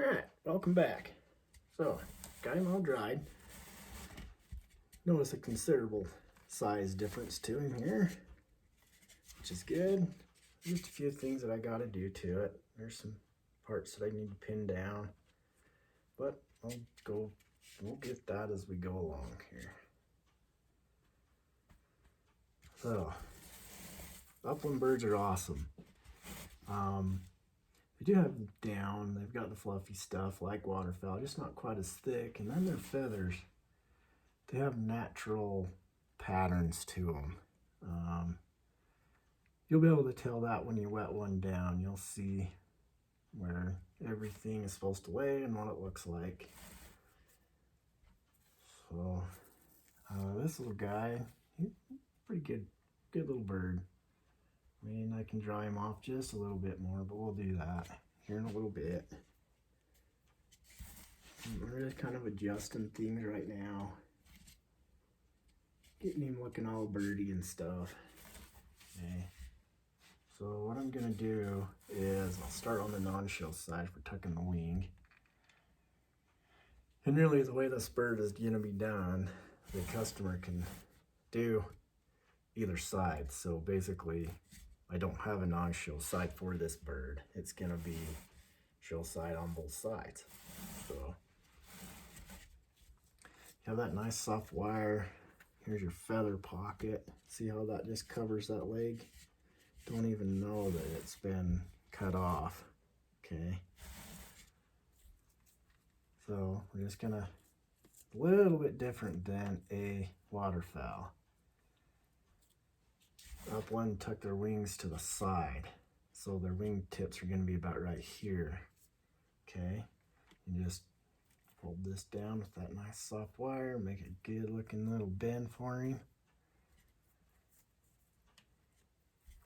Alright, welcome back. So, got him all dried. Notice a considerable size difference to him here, which is good. Just a few things that I gotta do to it. There's some parts that I need to pin down, but we'll get that as we go along here. So, upland birds are awesome. They do have down, they've got the fluffy stuff like waterfowl, just not quite as thick. And then their feathers, they have natural patterns to them. You'll be able to tell that when you wet one down. You'll see where everything is supposed to lay and what it looks like. So this little guy, he's pretty good little bird. I mean, I can dry him off just a little bit more, but we'll do that here in a little bit. We're just kind of adjusting things right now. Getting him looking all birdie and stuff. Okay. So what I'm gonna do is I'll start on the non-show side for tucking the wing. And really the way this bird is gonna be done, the customer can do either side. So basically, I don't have a non-show side for this bird. It's gonna be show side on both sides. So you have that nice soft wire. Here's your feather pocket. See how that just covers that leg? Don't even know that it's been cut off. Okay. So we're just gonna, a little bit different than a waterfowl. Upland tuck their wings to the side, so their wing tips are going to be about right here. Okay, you just fold this down with that nice soft wire, make a good looking little bend for him.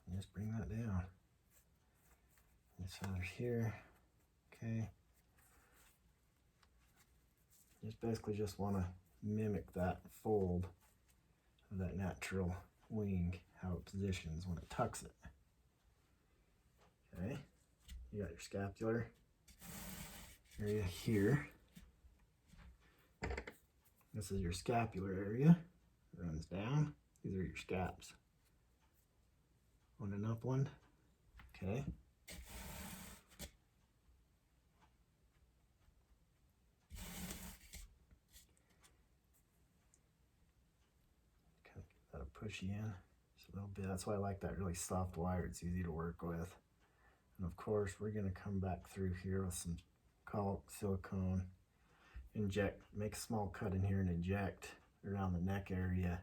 And just bring that down. This feather's here. Okay. Just basically just want to mimic that fold of that natural wing, how it positions when it tucks it. Okay, you got your scapular area here. This is your scapular area. It runs down. These are your scaps. On an upland. Okay. Kind of give that a pushy in just a little bit. That's why I like that really soft wire. It's easy to work with. And of course, we're going to come back through here with some caulk, silicone, inject, make a small cut in here and inject around the neck area.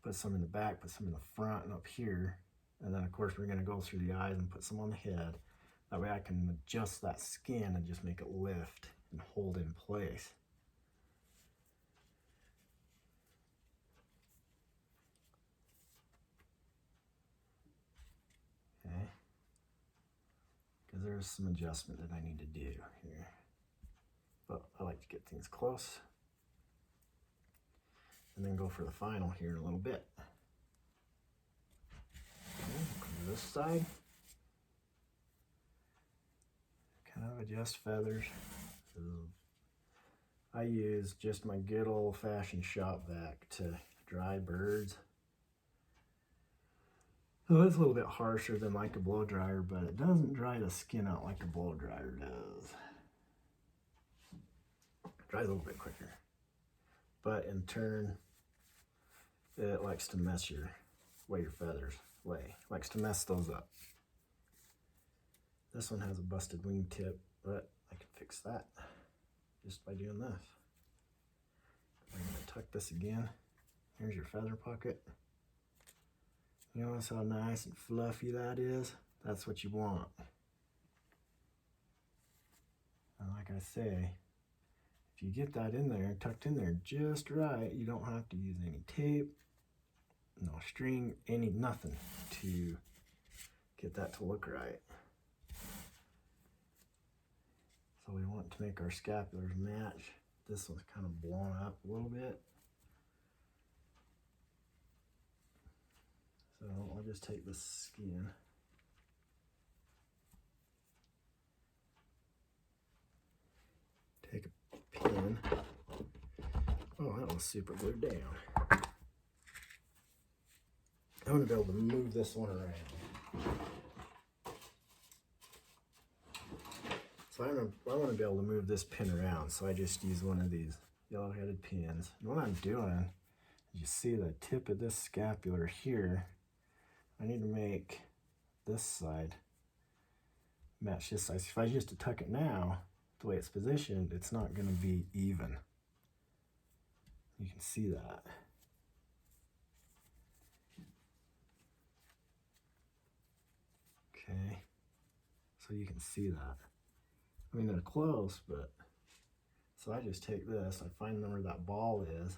Put some in the back, put some in the front and up here. And then of course, we're going to go through the eyes and put some on the head. That way I can adjust that skin and just make it lift and hold in place. Okay. Because there's some adjustment that I need to do here. But I like to get things close. And then go for the final here in a little bit. Okay, come to this side. Kind of adjust feathers. I use just my good old-fashioned shop vac to dry birds. So it's a little bit harsher than like a blow dryer, but it doesn't dry the skin out like a blow dryer does. It dries a little bit quicker, but in turn, it likes to mess your feathers lay. Likes to mess those up. This one has a busted wing tip, but I can fix that just by doing this. I'm going to tuck this again. Here's your feather pocket. You notice how nice and fluffy that is? That's what you want. And like I say, if you get that in there, tucked in there just right, you don't have to use any tape, no string, nothing to get that to look right. So we want to make our scapulars match. This one's kind of blown up a little bit. So I'll just take the skin. one. Oh, that one's super glued down. I'm gonna be able to move this one around. So I want to be able to move this pin around, so I just use one of these yellow-headed pins. And what I'm doing is, you see the tip of this scapular here, I need to make this side match this side. So if I just to tuck it now, the way it's positioned, it's not going to be even. You can see that. Okay, so you can see that. I mean, they're close, but, so I just take this, I find where that ball is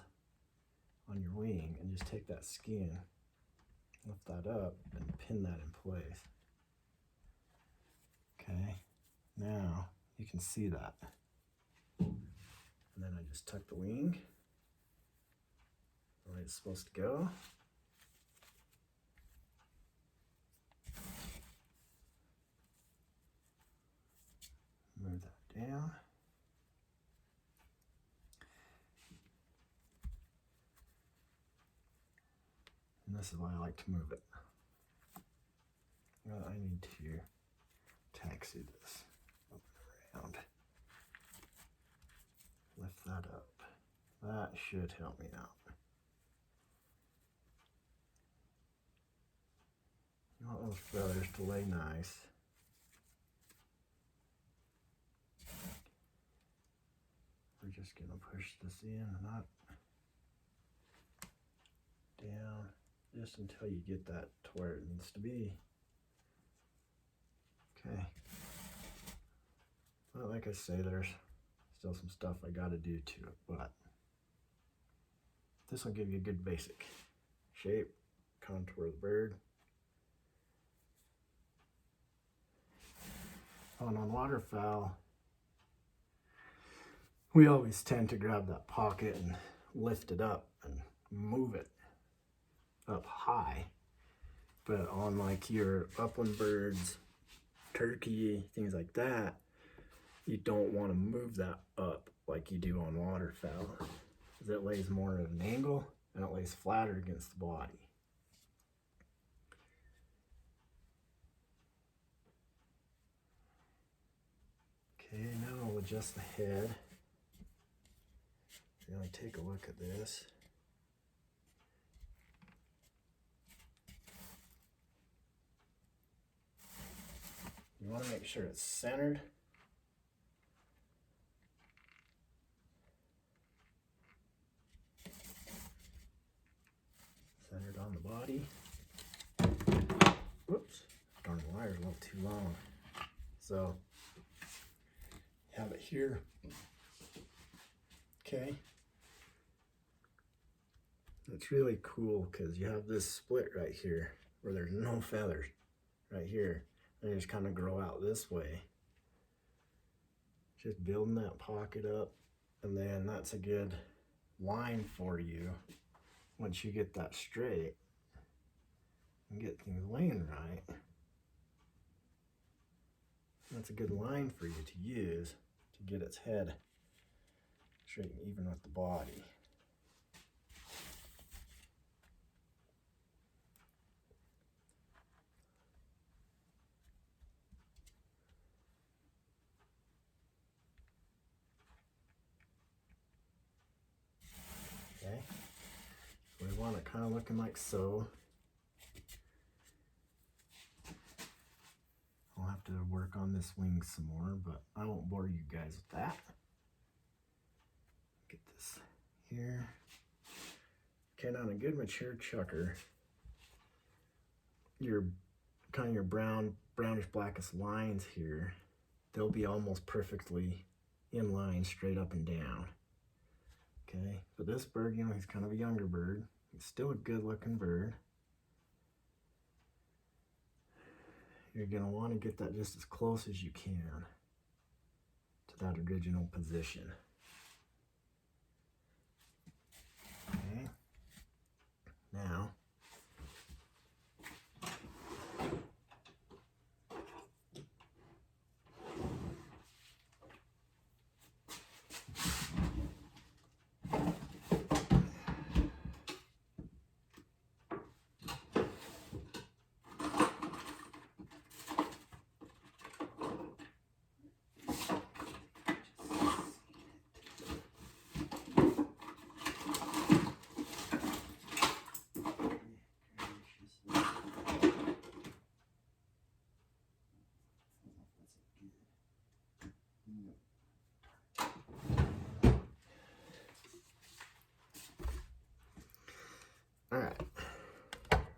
on your wing, and just take that skin, lift that up, and pin that in place. Okay, now you can see that. And then I just tuck the wing the way it's supposed to go. Move that down. And this is why I like to move it. Well, I need to taxi this up and around. Lift that up. That should help me out. You want those feathers to lay nice. We're just gonna push this in and up, down, just until you get that to where it needs to be. Okay. Well, like I say, there's still some stuff I gotta do to it, but this will give you a good basic shape, contour of the bird. Oh, and on waterfowl, we always tend to grab that pocket and lift it up and move it up high. But on like your upland birds, turkey, things like that, you don't want to move that up like you do on waterfowl, because it lays more at an angle and it lays flatter against the body. Okay, now I'll adjust the head. Really take a look at this. You want to make sure it's centered. Centered on the body. Whoops, darn, the wire's a little too long. So, have it here. Okay. It's really cool because you have this split right here where there's no feathers right here. And they just kind of grow out this way. Just building that pocket up, and then that's a good line for you once you get that straight and get things laying right. That's a good line for you to use to get its head straight and even with the body. Okay, so we want it kind of looking like so. I'll have to work on this wing some more, but I won't bore you guys with that. Get this here. Okay, now on a good mature chucker, your kind of your brownish blackest lines here, they'll be almost perfectly in line, straight up and down. Okay, but this bird, you know, he's kind of a younger bird. He's still a good looking bird. You're gonna want to get that just as close as you can to that original position. Okay, now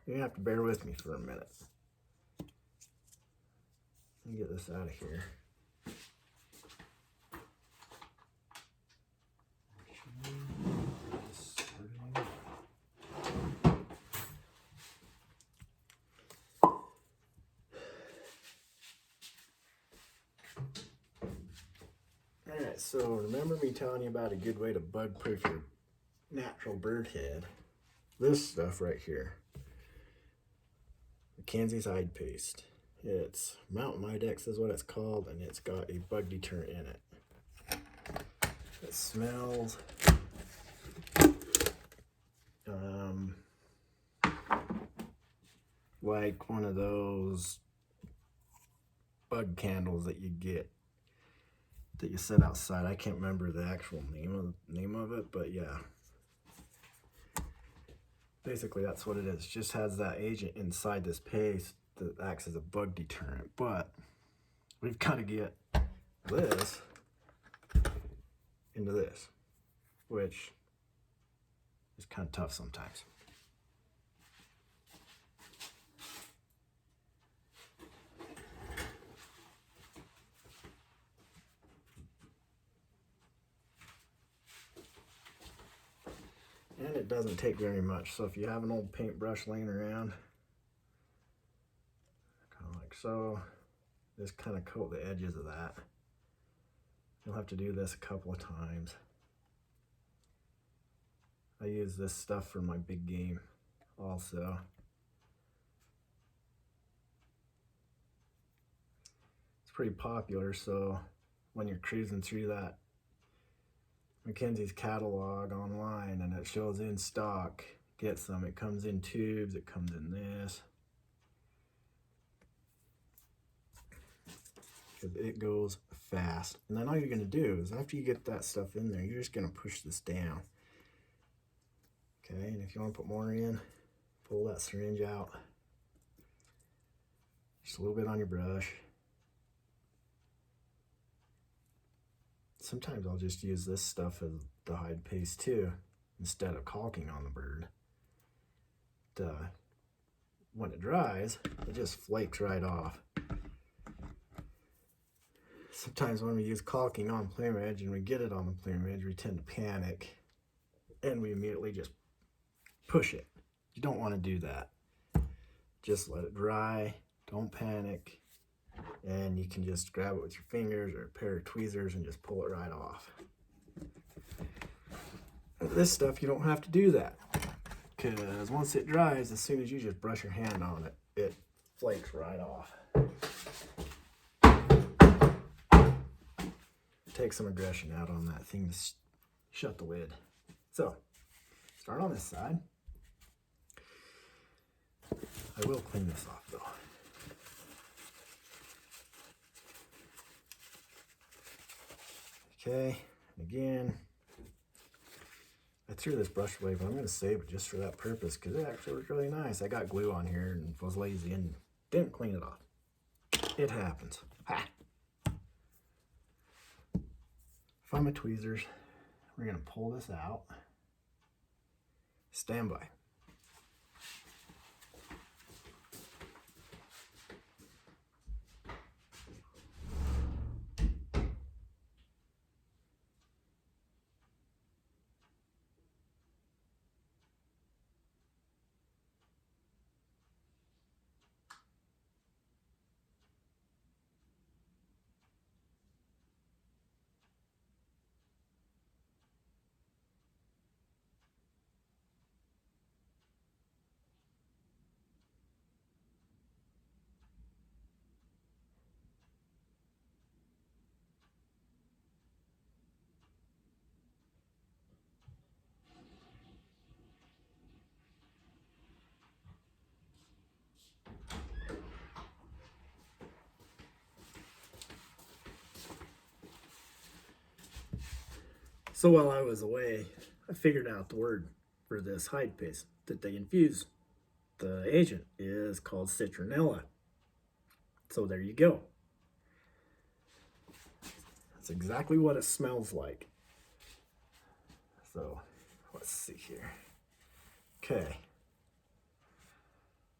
You're gonna have to bear with me for a minute. Let me get this out of here. Alright, so remember me telling you about a good way to bug proof your natural bird head? This stuff right here. Mackenzie's hide paste. It's Mountain Midex is what it's called, and it's got a bug deterrent in it. It smells like one of those bug candles that you get that you set outside. I can't remember the actual name of it, but yeah. Basically that's what it is. It just has that agent inside this paste that acts as a bug deterrent. But we've got to get this into this, which is kind of tough sometimes. And it doesn't take very much. So if you have an old paintbrush laying around, kind of like so, just kind of coat the edges of that. You'll have to do this a couple of times. I use this stuff for my big game also. It's pretty popular, so when you're cruising through that Mackenzie's catalog online and it shows in stock, get some. It comes in tubes, it comes in this. Because it goes fast. And then all you're gonna do is after you get that stuff in there, you're just gonna push this down. Okay, and if you want to put more in, pull that syringe out. Just a little bit on your brush. Sometimes I'll just use this stuff as the hide paste too, instead of caulking on the bird. When it dries, it just flakes right off. Sometimes when we use caulking on plumage and we get it on the plumage, we tend to panic and we immediately just push it. You don't want to do that. Just let it dry, don't panic. And you can just grab it with your fingers or a pair of tweezers and just pull it right off. With this stuff, you don't have to do that. Because once it dries, as soon as you just brush your hand on it, it flakes right off. Take some aggression out on that thing to shut the lid. So, start on this side. I will clean this off though. Okay, and again, I threw this brush away, but I'm going to save it just for that purpose because it actually was really nice. I got glue on here and was lazy and didn't clean it off. It happens. Ha! Find my tweezers. We're going to pull this out. Stand by. So while I was away, I figured out the word for this hide paste that they infuse. The agent is called citronella. So there you go. That's exactly what it smells like. So let's see here. Okay.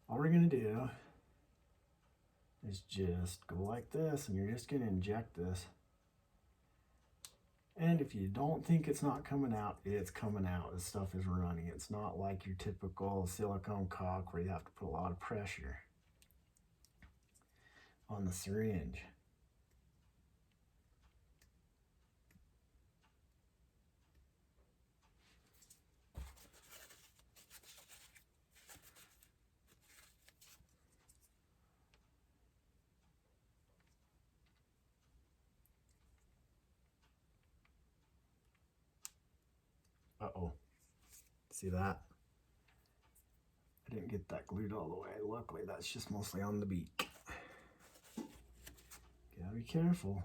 all we're gonna do is just go like this, and you're just gonna inject this. And if you don't think it's not coming out, it's coming out. This stuff is running. It's not like your typical silicone caulk where you have to put a lot of pressure on the syringe. Uh-oh. See that? I didn't get that glued all the way. Luckily, that's just mostly on the beak. Gotta be careful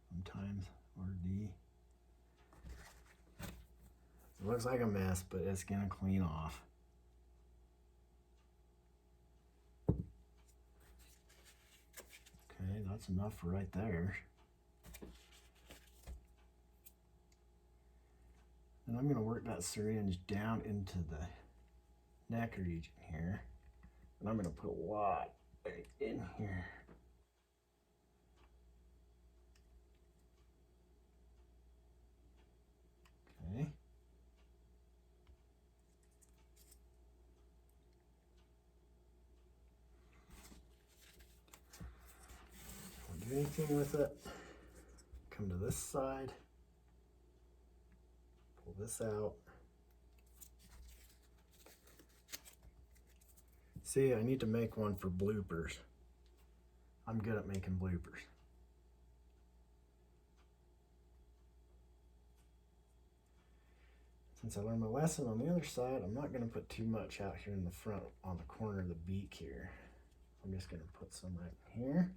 sometimes, or D. It looks like a mess, but it's gonna clean off. Okay, that's enough for right there. And I'm gonna work that syringe down into the neck region here. And I'm gonna put a lot right in here. Okay. Don't do anything with it. Come to this side. Pull this out. See, I need to make one for bloopers. I'm good at making bloopers. Since I learned my lesson on the other side, I'm not going to put too much out here in the front on the corner of the beak here. I'm just going to put some right here.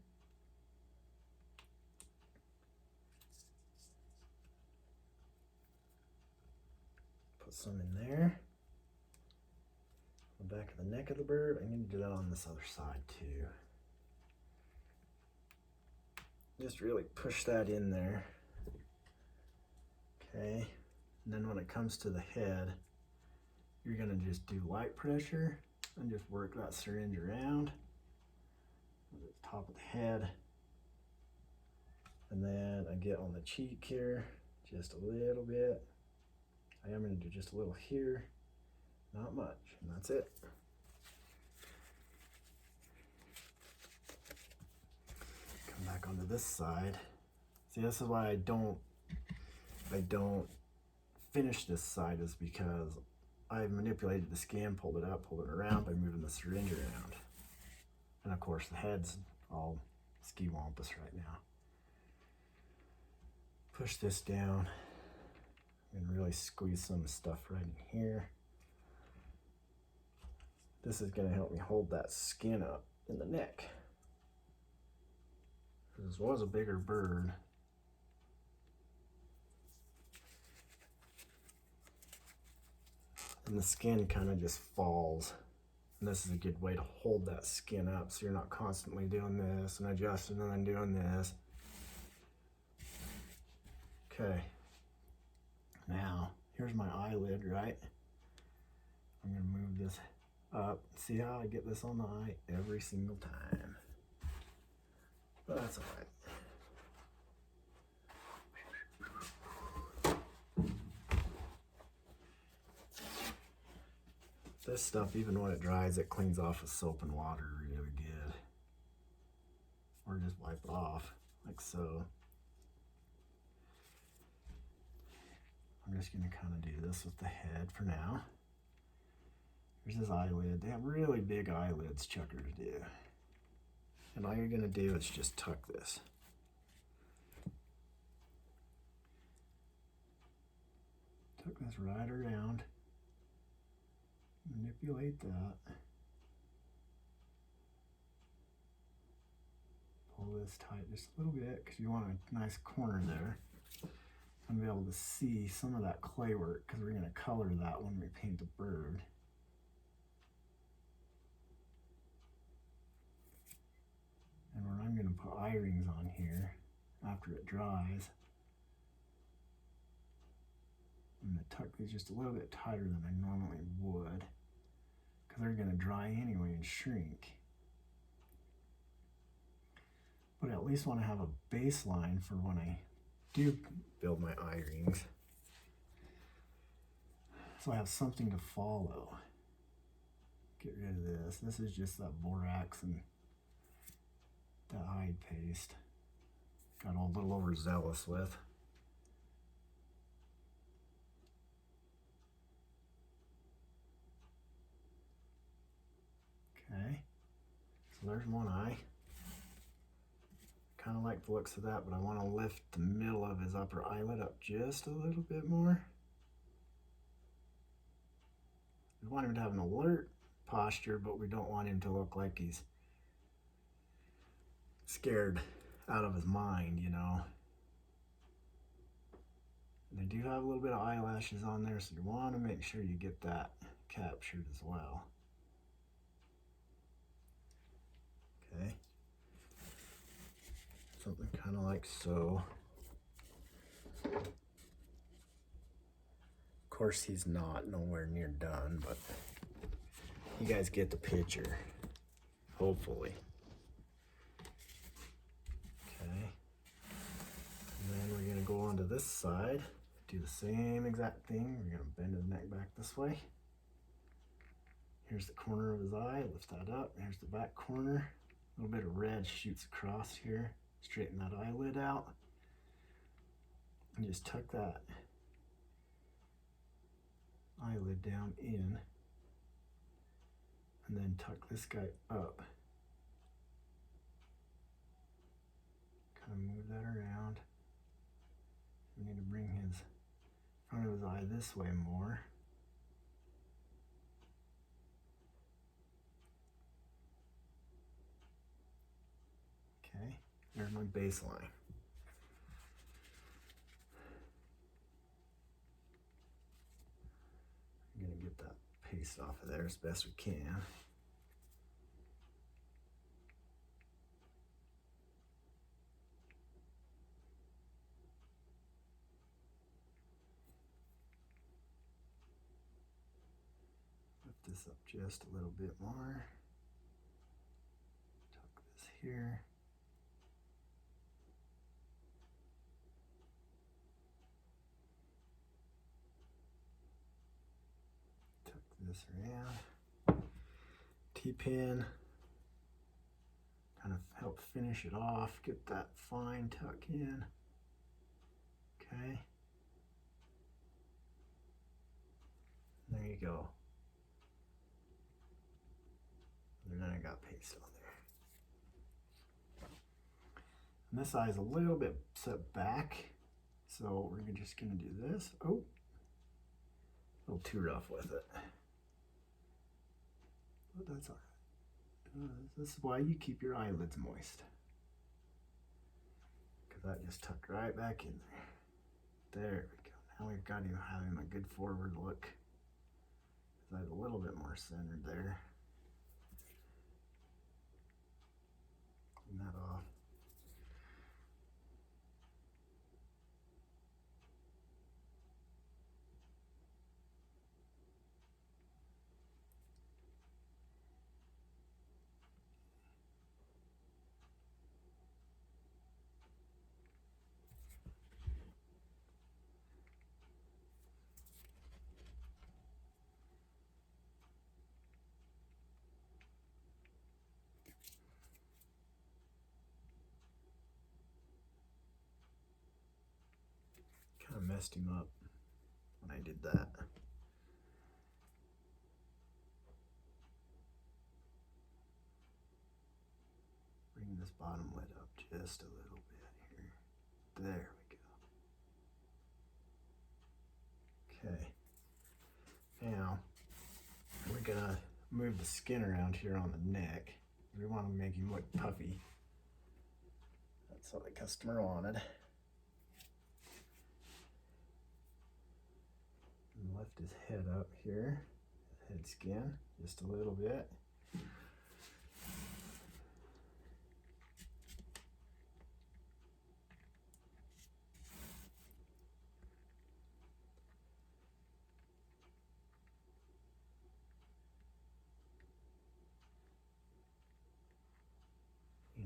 Put some in there. The back of the neck of the bird. I'm going to do that on this other side too. Just really push that in there. Okay. And then when it comes to the head, you're gonna just do light pressure and just work that syringe around at the top of the head. And then I get on the cheek here, just a little bit. I am gonna do just a little here, not much, and that's it. Come back onto this side. See, this is why I don't finish this side, is because I've manipulated the skin, pulled it up, pulled it around by moving the syringe around. And of course the head's all ski-wampus right now. Push this down and really squeeze some stuff right in here. This is gonna help me hold that skin up in the neck. This was a bigger bird. And the skin kind of just falls. And this is a good way to hold that skin up so you're not constantly doing this and adjusting and then doing this. Okay. Now, here's my eyelid, right? I'm gonna move this up. See how I get this on the eye every single time. But that's all right. This stuff, even when it dries, it cleans off with soap and water really good. Or just wipe it off, like so. I'm just gonna kind of do this with the head for now. Here's his eyelid. They have really big eyelids, Chuckars do. And all you're gonna do is just tuck this. Tuck this right around. Manipulate that. Pull this tight just a little bit because you want a nice corner there. And be able to see some of that clay work because we're going to color that when we paint the bird. And when I'm going to put eye rings on here after it dries, I'm going to tuck these just a little bit tighter than I normally would, because they're going to dry anyway and shrink. But I at least want to have a baseline for when I do build my eye rings. So I have something to follow. Get rid of this. This is just that borax and that hide paste. Got a little overzealous with. Okay, so there's one eye. Kind of like the looks of that, but I want to lift the middle of his upper eyelid up just a little bit more. We want him to have an alert posture, but we don't want him to look like he's scared out of his mind, you know. And they do have a little bit of eyelashes on there, so you want to make sure you get that captured as well. Okay. Something kind of like so. Of course, he's not nowhere near done, but you guys get the picture, hopefully. Okay. And then we're going to go on to this side, do the same exact thing. We're going to bend his neck back this way. Here's the corner of his eye, lift that up. Here's the back corner. A little bit of red shoots across here. Straighten that eyelid out. And just tuck that eyelid down in. And then tuck this guy up. Kind of move that around. We need to bring his front of his eye this way more. Okay, there's my baseline. I'm gonna get that paste off of there as best we can. Lift this up just a little bit more. Tuck this here. This around. T-pin, kind of help finish it off, get that fine tuck in. Okay. There you go. And then I got paste on there. And this eye is a little bit set back, so we're just gonna do this. Oh, a little too rough with it. But that's all right. This is why you keep your eyelids moist. Because that just tucked right back in there. There we go. Now we've got him having a good forward look. His eye's a little bit more centered there. Clean that off. Kind of messed him up when I did that. Bring this bottom lid up just a little bit here. There we go. Okay. Now we're gonna move the skin around here on the neck. We want to make him look puffy. That's what the customer wanted. And lift his head up here, head skin, just a little bit.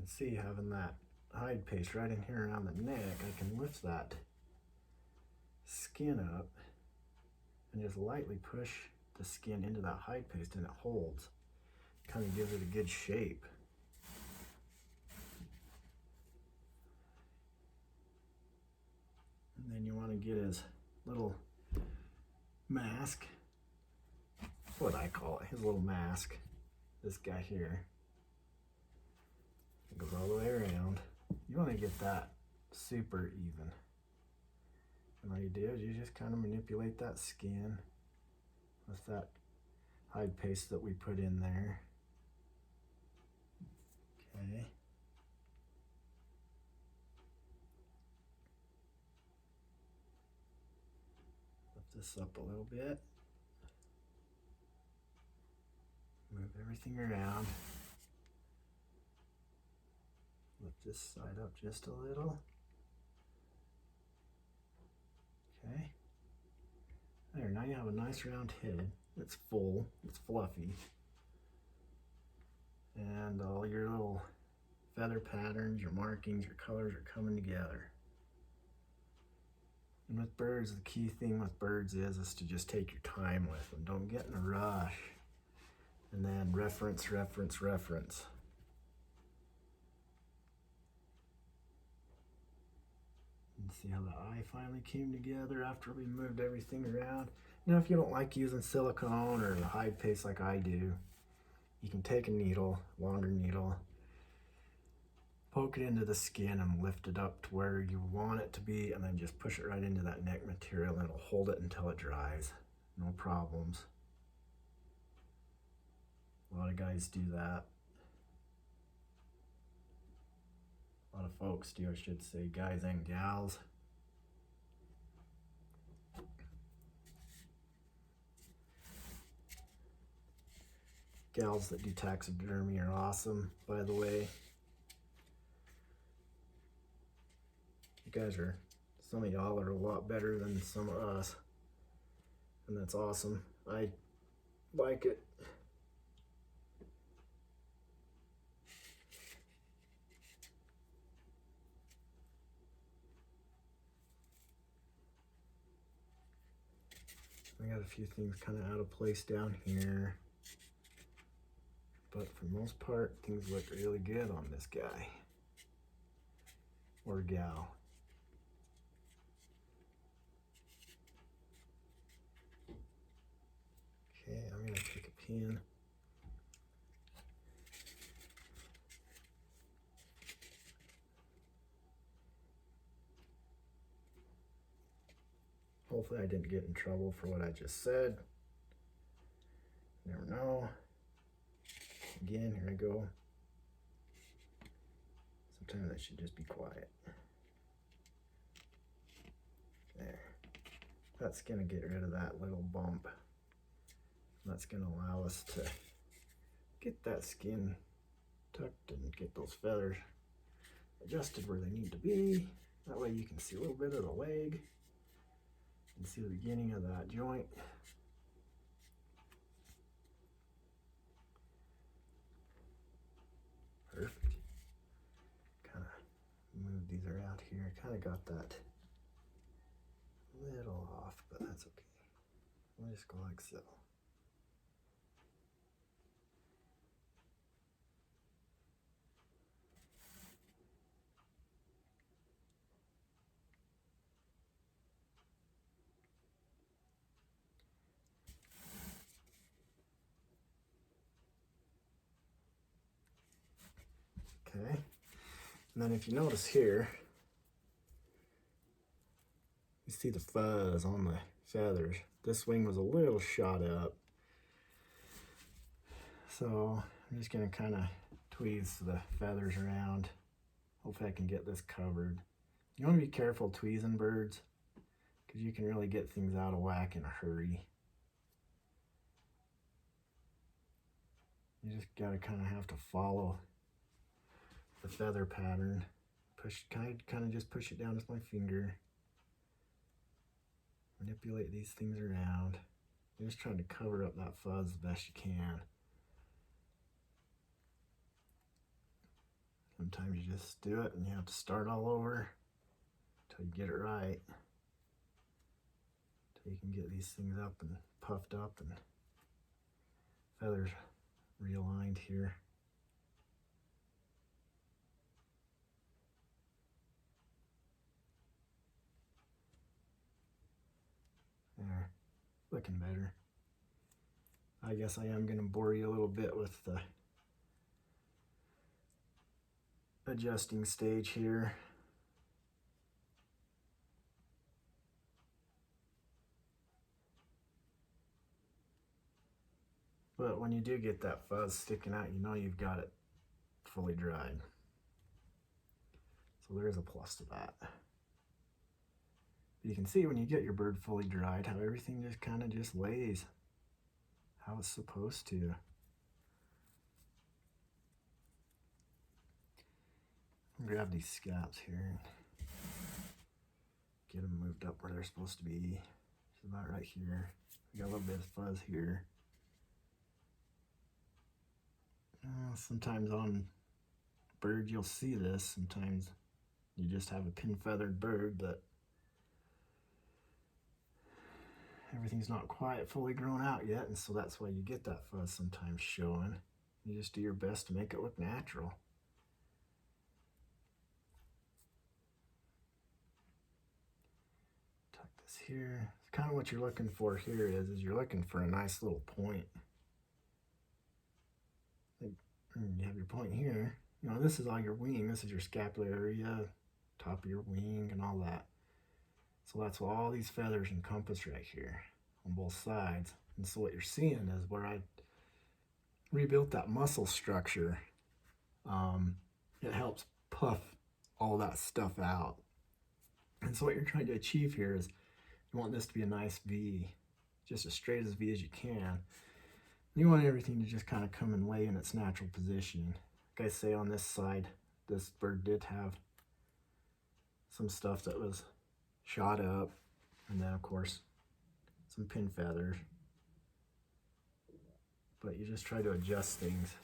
see, having that hide paste right in here around the neck, I can lift that skin up and just lightly push the skin into that hide paste, and it holds. Kind of gives it a good shape. And then you want to get his little mask, what I call it, his little mask, this guy here. It goes all the way around. You want to get that super even. And all you do is you just kind of manipulate that skin with that hide paste that we put in there. Okay. Lift this up a little bit. Move everything around. Lift this side up just a little. Okay. There, now you have a nice round head. It's full, it's fluffy. And all your little feather patterns, your markings, your colors are coming together. And with birds, the key thing with birds is to just take your time with them. Don't get in a rush. And then reference, reference, reference. And see how the eye finally came together after we moved everything around. Now, if you don't like using silicone or hide paste like I do, you can take a needle, longer needle, poke it into the skin and lift it up to where you want it to be, and then just push it right into that neck material, and it'll hold it until it dries. No problems. A lot of guys do that. A lot of folks do, I should say, guys and gals. Gals that do taxidermy are awesome, by the way. You guys are, some of y'all are a lot better than some of us, and that's awesome. I like it. I got a few things kind of out of place down here, but for the most part, things look really good on this guy or gal. Okay, I'm gonna take a pin. Hopefully I didn't get in trouble for what I just said. Never know. Again, here I go. Sometimes I should just be quiet. There. That's gonna get rid of that little bump. That's gonna allow us to get that skin tucked and get those feathers adjusted where they need to be. That way you can see a little bit of the leg and see the beginning of that joint. Perfect. Kind of move these around here. Kind of got that little off, but that's okay. We'll just go like so. Okay, and then if you notice here, you see the fuzz on the feathers. This wing was a little shot up. So I'm just gonna kind of tweeze the feathers around. Hopefully I can get this covered. You wanna be careful tweezing birds, because you can really get things out of whack in a hurry. You just gotta kind of have to follow the feather pattern. Push, kind of just push it down with my finger. Manipulate these things around. You're just trying to cover up that fuzz the best you can. Sometimes you just do it and you have to start all over until you get it right. Until you can get these things up and puffed up and feathers realigned here. There, looking better. I guess I am going to bore you a little bit with the adjusting stage here. But when you do get that fuzz sticking out, you know you've got it fully dried. So there's a plus to that. But you can see when you get your bird fully dried how everything just kind of just lays how it's supposed to. Grab these scalps here and get them moved up where they're supposed to be. It's about right here. We got a little bit of fuzz here. Sometimes on bird you'll see this. Sometimes you just have a pin feathered bird, but everything's not quite fully grown out yet, and so that's why you get that fuzz sometimes showing. You just do your best to make it look natural. Tuck this here. It's kind of what you're looking for here is you're looking for a nice little point. You have your point here. You know, this is all your wing. This is your scapular area, top of your wing, and all that. So that's what all these feathers encompass right here on both sides. And so what you're seeing is where I rebuilt that muscle structure. It helps puff all that stuff out. And so what you're trying to achieve here is you want this to be a nice V, just as straight as V as you can. You want everything to just kind of come and lay in its natural position. Like I say, on this side, this bird did have some stuff that was shot up, and then of course some pin feathers. But you just try to adjust things,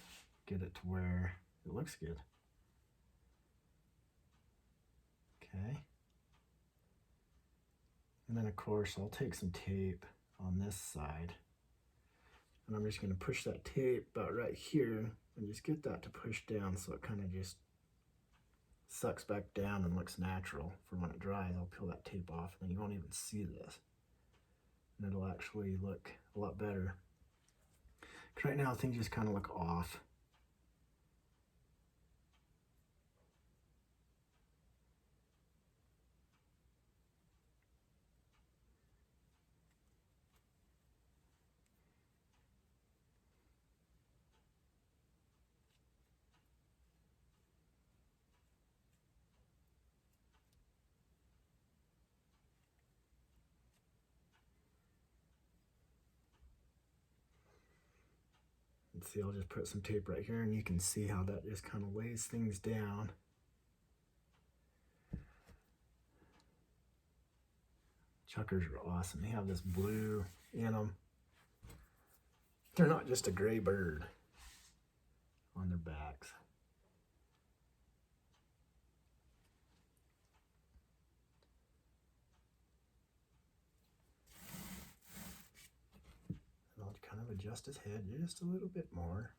get it to where it looks good. Okay. And then of course I'll take some tape on this side. And I'm just going to push that tape about right here and just get that to push down so it kind of just sucks back down and looks natural. For when it dries, I'll peel that tape off and you won't even see this. And it'll actually look a lot better. Because right now things just kind of look off. Let's see, I'll just put some tape right here and you can see how that just kind of lays things down. Chuckers are awesome. They have this blue in them. They're not just a gray bird on their backs. And I'll kind of adjust his head just a little bit more.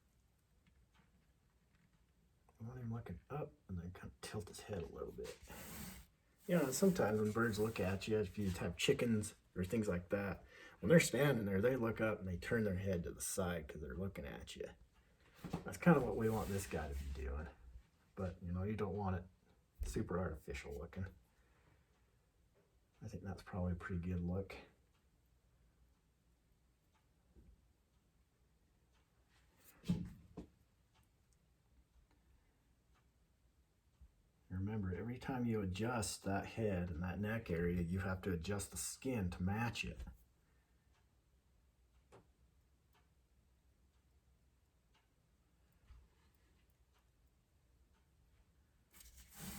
I want him looking up and then kind of tilt his head a little bit. You know, sometimes when birds look at you, if you have chickens or things like that, when they're standing there, they look up and they turn their head to the side because they're looking at you. That's kind of what we want this guy to be doing. But, you know, you don't want it super artificial looking. I think that's probably a pretty good look. Remember, every time you adjust that head and that neck area, you have to adjust the skin to match it.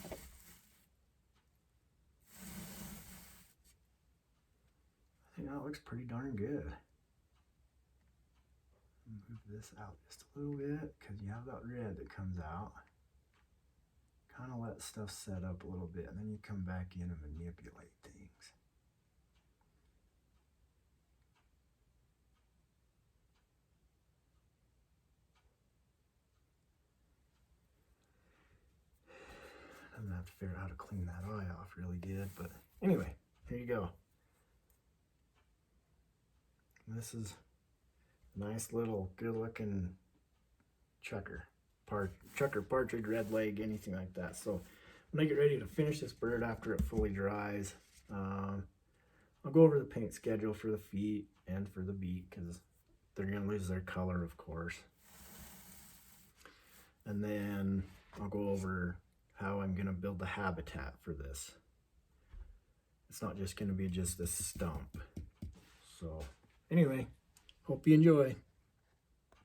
I think that looks pretty darn good. Move this out just a little bit because you have that red that comes out. kind of let stuff set up a little bit, and then you come back in and manipulate things. I'm gonna have to figure out how to clean that eye off really good, but anyway, here you go. This is a nice little good looking chucker, partridge, red leg, anything like that. So when I get ready to finish this bird after it fully dries, I'll go over the paint schedule for the feet and for the beak, because they're gonna lose their color, of course. And then I'll go over how I'm gonna build the habitat for this. It's not just gonna be just this stump. So anyway, hope you enjoy.